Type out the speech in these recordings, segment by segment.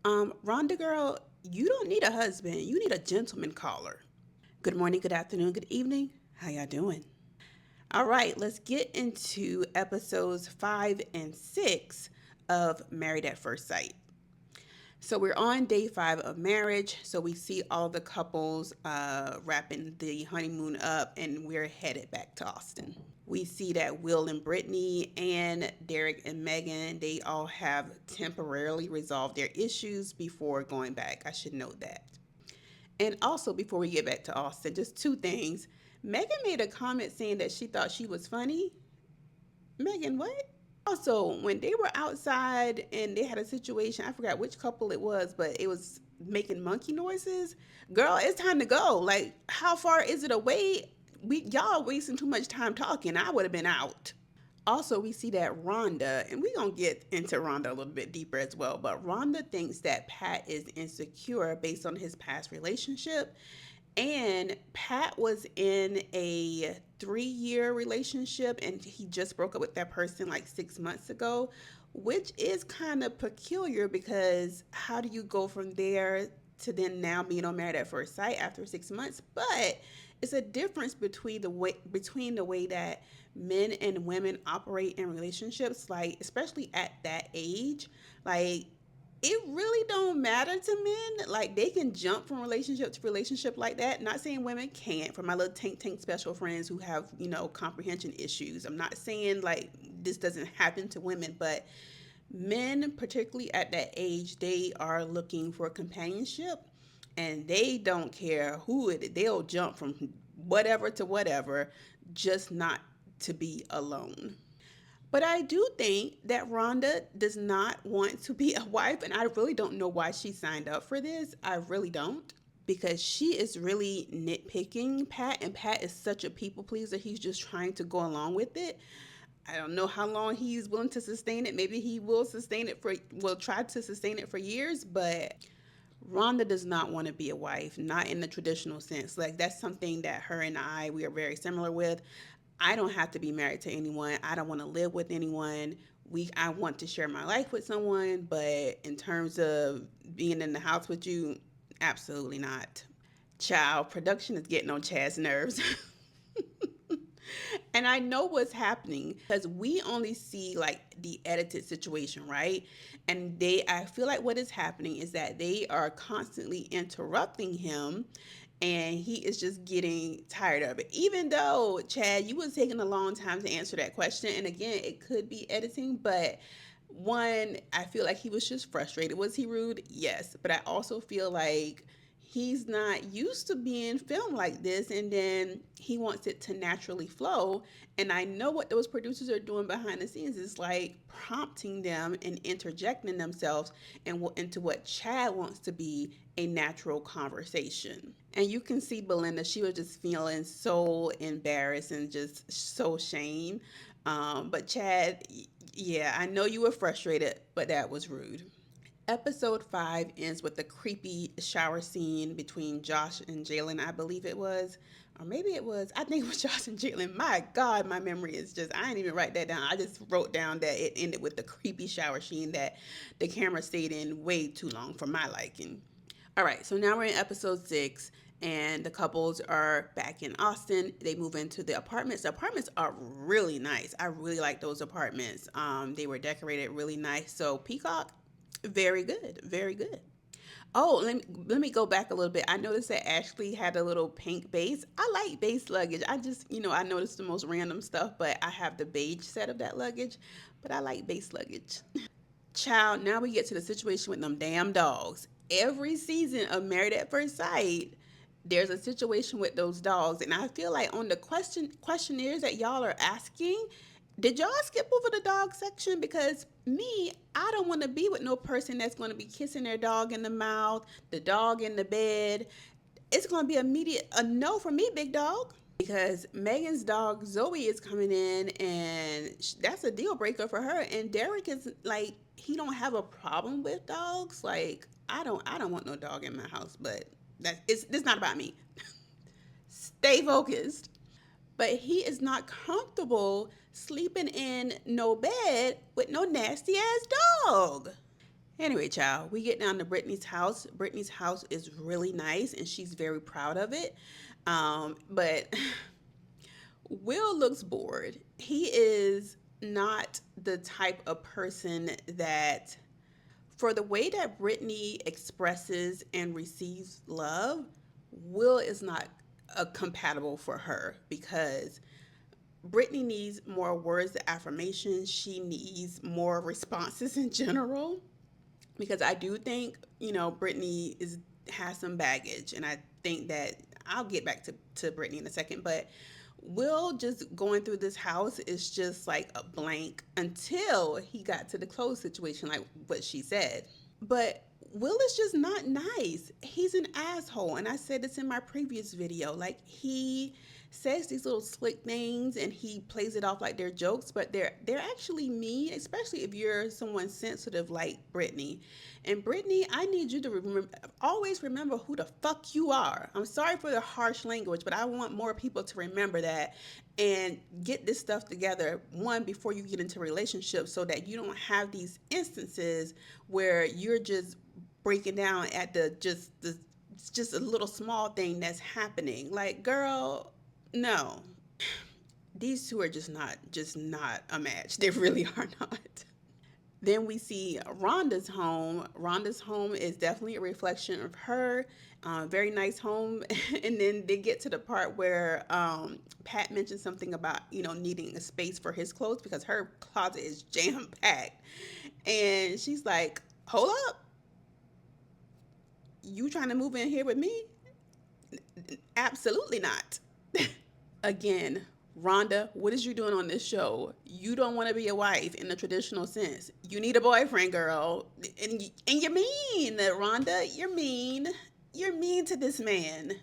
Rhonda girl, you don't need a husband. You need a gentleman caller. Good morning, good afternoon, good evening. How y'all doing? All right, let's get into episodes 5 and 6 of Married at First Sight. So we're on day 5 of marriage. So we see all the couples wrapping the honeymoon up, and we're headed back to Austin. We see that Will and Brittany and Derek and Megan, they all have temporarily resolved their issues before going back. I should note that. And also, before we get back to Austin, just two things. Megan made a comment saying that she thought she was funny. Megan, what? Also, when they were outside and they had a situation, I forgot which couple it was, but it was making monkey noises. Girl, it's time to go. Like, how far is it away? Y'all wasting too much time talking. I would have been out. Also, we see that Rhonda, and we're going to get into Rhonda a little bit deeper as well, but Rhonda thinks that Pat is insecure based on his past relationship. And Pat was in a 3-year relationship and he just broke up with that person like 6 months ago, which is kind of peculiar because how do you go from there to then now being on Married at First Sight after 6 months? But it's a difference between the way that men and women operate in relationships, like especially at that age. Like it really don't matter to men. Like they can jump from relationship to relationship like that. Not saying women can't. For my little tank special friends who have comprehension issues, I'm not saying like this doesn't happen to women, but men, particularly at that age, they are looking for companionship, and they don't care who it is. They'll jump from whatever to whatever, just not to be alone. But I do think that Rhonda does not want to be a wife, and I really don't know why she signed up for this. I really don't. Because she is really nitpicking Pat, and Pat is such a people pleaser. He's just trying to go along with it. I don't know how long he's willing to sustain it. Maybe he will try to sustain it for years, but Rhonda does not want to be a wife, not in the traditional sense. Like that's something that her and we are very similar with. I don't have to be married to anyone. I don't want to live with anyone. I want to share my life with someone, but in terms of being in the house with you, absolutely not. Child, production is getting on Chad's nerves. And I know what's happening because we only see like the edited situation, right? And I feel like what is happening is that they are constantly interrupting him, and he is just getting tired of it. Even though, Chad, you was taking a long time to answer that question, and again, it could be editing, but one, I feel like he was just frustrated. Was he rude? Yes, but I also feel like he's not used to being filmed like this, and then he wants it to naturally flow. And I know what those producers are doing behind the scenes is like prompting them and interjecting themselves into what Chad wants to be a natural conversation. And you can see Belinda, she was just feeling so embarrassed and just so shame. But Chad, yeah, I know you were frustrated, but that was rude. Episode 5 ends with a creepy shower scene between Josh and Jalen, I believe it was. Or maybe it was, I think it was Josh and Jalen. My God, my memory is just, I didn't even write that down. I just wrote down that it ended with the creepy shower scene that the camera stayed in way too long for my liking. All right, so now we're in episode 6, and the couples are back in Austin. They move into the apartments. The apartments are really nice. I really like those apartments. They were decorated really nice. So Peacock, very good, very good. Oh, let me go back a little bit. I noticed that Ashley had a little pink base. I like base luggage. I just, I noticed the most random stuff, but I have the beige set of that luggage. But I like base luggage. Child, now we get to the situation with them damn dogs. Every season of Married at First Sight, there's a situation with those dogs, and I feel like on the questionnaires that y'all are asking, did y'all skip over the dog section? Because me, I don't want to be with no person that's going to be kissing their dog in the mouth, the dog in the bed. It's going to be immediate a no for me, big dog. Because Megan's dog Zoe is coming in, and that's a deal breaker for her. And Derek is like, he don't have a problem with dogs. Like I don't want no dog in my house, but it's not about me. Stay focused. But he is not comfortable sleeping in no bed with no nasty ass dog. Anyway, child, we get down to Brittany's house. Brittany's house is really nice and she's very proud of it. But Will looks bored. He is not the type of person that, for the way that Brittany expresses and receives love, Will is not compatible for her because Brittany needs more words of affirmation. She needs more responses in general because I do think, Brittany has some baggage, and I think that I'll get back to Brittany in a second, but Will just going through this house is just like a blank until he got to the clothes situation, like what she said. But Will is just not nice. He's an asshole. And I said this in my previous video. Like, he says these little slick things and he plays it off like they're jokes, but they're actually mean, especially if you're someone sensitive like Brittany. And Brittany, I need you to always remember who the fuck you are. I'm sorry for the harsh language, but I want more people to remember that and get this stuff together, one, before you get into relationships, so that you don't have these instances where you're just breaking down at just a little small thing that's happening. Like, girl, no. These two are just not a match. They really are not. Then we see Rhonda's home. Rhonda's home is definitely a reflection of her. Very nice home. And then they get to the part where Pat mentioned something about, needing a space for his clothes because her closet is jam-packed. And she's like, hold up. You trying to move in here with me? Absolutely not. Again, Rhonda, what is you doing on this show? You don't want to be a wife in the traditional sense. You need a boyfriend, girl. And you're mean, Rhonda. You're mean. You're mean to this man.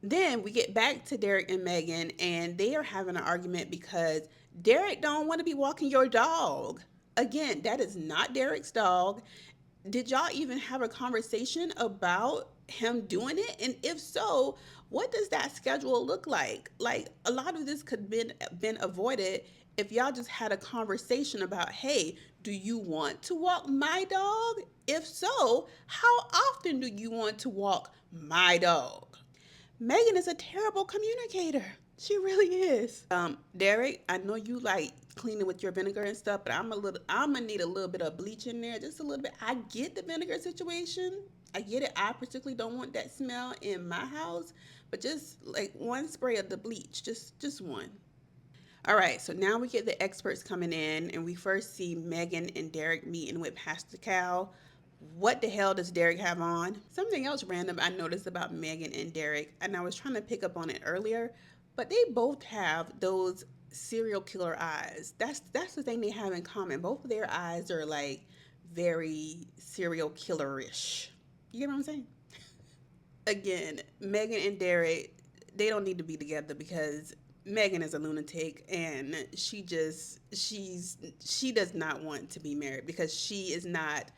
Then we get back to Derek and Megan, and they are having an argument because Derek don't want to be walking your dog. Again, that is not Derek's dog. Did y'all even have a conversation about him doing it? And if so, what does that schedule look like? Like, a lot of this could been avoided if y'all just had a conversation about, hey, do you want to walk my dog? If so, how often do you want to walk my dog? Megan is a terrible communicator. She really is. Derek, I know you like cleaning with your vinegar and stuff, but I'm gonna need a little bit of bleach in there, just a little bit. I get the vinegar situation. I get it. I particularly don't want that smell in my house, but just like one spray of the bleach, just one. All right, so now we get the experts coming in, and we first see Megan and Derek meeting with Pastor Cal. What the hell does Derek have on? Something else random I noticed about Megan and Derek, and I was trying to pick up on it earlier, but they both have those serial killer eyes. That's the thing they have in common. Both of their eyes are like very serial killerish. You get what I'm saying? Again, Megan and Derek, they don't need to be together because Megan is a lunatic and she does not want to be married because she is not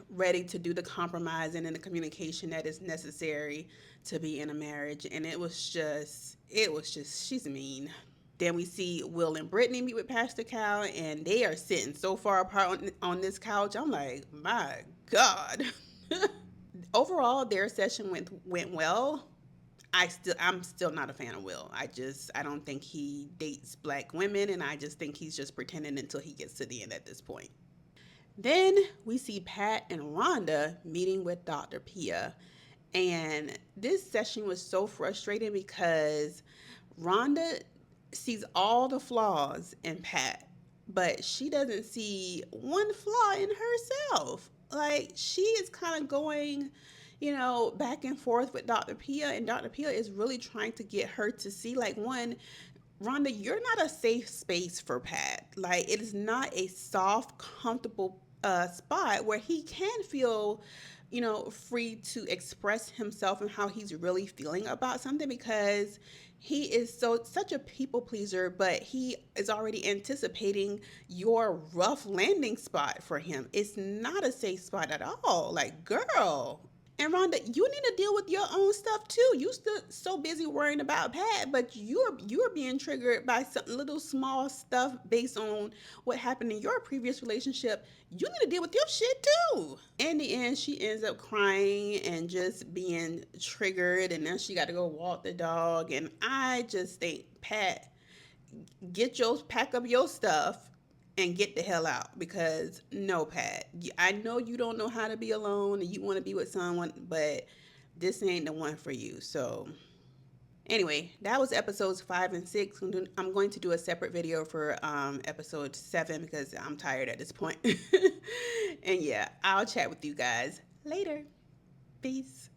ready to do the compromising and the communication that is necessary to be in a marriage. And it was just she's mean. Then we see Will and Brittany meet with Pastor Cal, and they are sitting so far apart on this couch. I'm like, my God. Overall, their session went well. I'm still not a fan of Will. I don't think he dates black women, and I just think he's just pretending until he gets to the end at this point. Then we see Pat and Rhonda meeting with Dr. Pia. And this session was so frustrating because Rhonda sees all the flaws in Pat, but she doesn't see one flaw in herself. Like, she is kind of going, back and forth with Dr. Pia, and Dr. Pia is really trying to get her to see, like, one, Rhonda, you're not a safe space for Pat. Like, it is not a soft, comfortable spot where he can feel, free to express himself and how he's really feeling about something, because he is such a people pleaser, but he is already anticipating your rough landing spot for him. It's not a safe spot at all. Like, girl. And Rhonda, you need to deal with your own stuff too. You still so busy worrying about Pat, but you're being triggered by some little small stuff based on what happened in your previous relationship. You need to deal with your shit too. In the end, she ends up crying and just being triggered, and then she got to go walk the dog. And I just think, Pat, pack up your stuff and get the hell out, because no, Pat, I know you don't know how to be alone and you want to be with someone, but this ain't the one for you. So anyway, that was episodes 5 and 6. I'm going to do a separate video for episode 7 because I'm tired at this point. And yeah, I'll chat with you guys later. Peace.